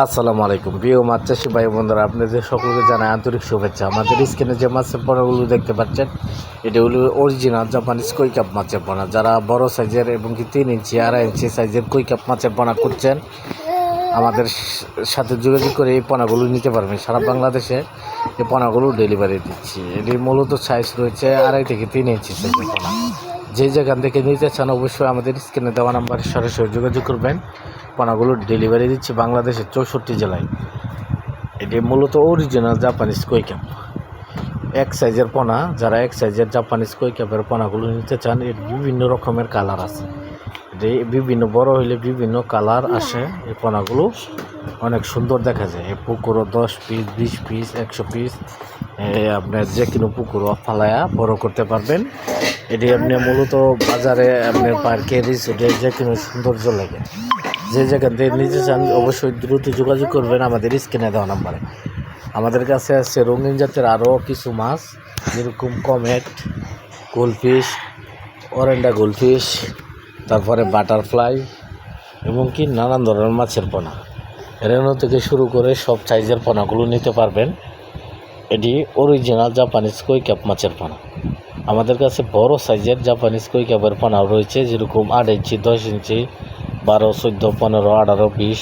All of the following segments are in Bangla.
আসসালামু আলাইকুম প্রিয় মাছ চাষি ভাই বন্ধুরা, আপনাদের সকলকে জানাই আন্তরিক শুভেচ্ছা। আমাদের স্ক্রিনে যে মাছের পোনাগুলো দেখতে পাচ্ছেন, এটা হলো অরিজিনাল জাপানিজ কই কাপ মাছের পোনা। যারা বড় সাইজের এবং কি 3 ইঞ্চি 2.5 ইঞ্চি সাইজের কই কাপ মাছের পোনা করছেন, আমাদের সাথে যোগাযোগ করে এই পোনাগুলো নিতে পারবেন। সারা বাংলাদেশে এই পোনাগুলো ডেলিভারি দিচ্ছি। এটির মূলত সাইজ রয়েছে 2.5 থেকে 3 ইঞ্চি সাইজের পোনা। যে যেখান থেকে নিতে চান অবশ্যই আমাদের স্ক্রিনে দেওয়া নাম্বারে সরাসরি যোগাযোগ করবেন। পোনাগুলো ডেলিভারি দিচ্ছি বাংলাদেশের 64 জেলায়। এটি মূলত অরিজিনাল জাপানিজ কই কাপ এক সাইজের পোনা। যারা এক সাইজের জাপানিজ কই কাপের পোনাগুলো নিতে চান, এর বিভিন্ন রকমের কালার আছে। এটি বিভিন্ন বড় হইলে বিভিন্ন কালার আসে। এই পোনাগুলো অনেক সুন্দর দেখা যায়। এই পুকুরও 10 পিস 20 পিস 100 পিস আপনার যে কোনো পুকুরও ফালায়া বড় করতে পারবেন। এটি আপনি মূলত বাজারে আপনার পার্কে রিসোর্টে যে কোনো সৌন্দর্য লাগে। যে যেখান থেকে নিতে চান অবশ্যই দ্রুত যোগাযোগ করবেন আমাদের স্ক্রিনে দেওয়া নাম্বারে। আমাদের কাছে আছে রঙিন জাতের আরও কিছু মাছ, যেরকম কমেট, গোলফিশ, অরেন্ডা গোলফিশ, তারপরে বাটারফ্লাই এবং কি নানান ধরনের মাছের পোনা। রেনো থেকে শুরু করে সব সাইজের পোনাগুলো নিতে পারবেন। এটি অরিজিনাল জাপানিজ কই কাপ মাছের পোনা। আমাদের কাছে বড় সাইজের জাপানিজ কই কাপের পোনাও রয়েছে, যেরকম 8 ইঞ্চি 10 ইঞ্চি 12 14 15 18 20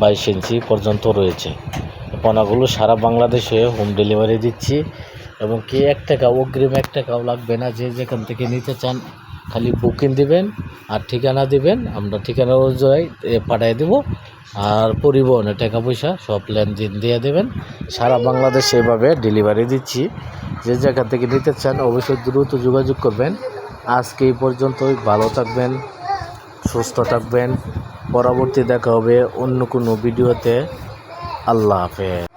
22 ইঞ্চি পর্যন্ত রয়েছে। পোনাগুলো সারা বাংলাদেশে হোম ডেলিভারি দিচ্ছি এবং কি 1 টাকা অগ্রিম 1 টাকাও লাগবে না। যে যেখান থেকে নিতে চান খালি বুকিং দিবেন আর ঠিকানা দিবেন, আমরা ঠিকানা অনুযায়ী পাঠিয়ে দেবো। আর পরিবহনে টাকা পয়সা সব লেনদেন দিয়ে দেবেন। সারা বাংলাদেশে এভাবে ডেলিভারি দিচ্ছি। যে জায়গা থেকে নিতে চান অবশ্যই দ্রুত যোগাযোগ করবেন। আজকে এই পর্যন্তই। ভালো থাকবেন, সুস্থ থাকবেন। পরবর্তী দেখা হবে অন্য কোনো ভিডিওতে। আল্লাহ হাফেজ।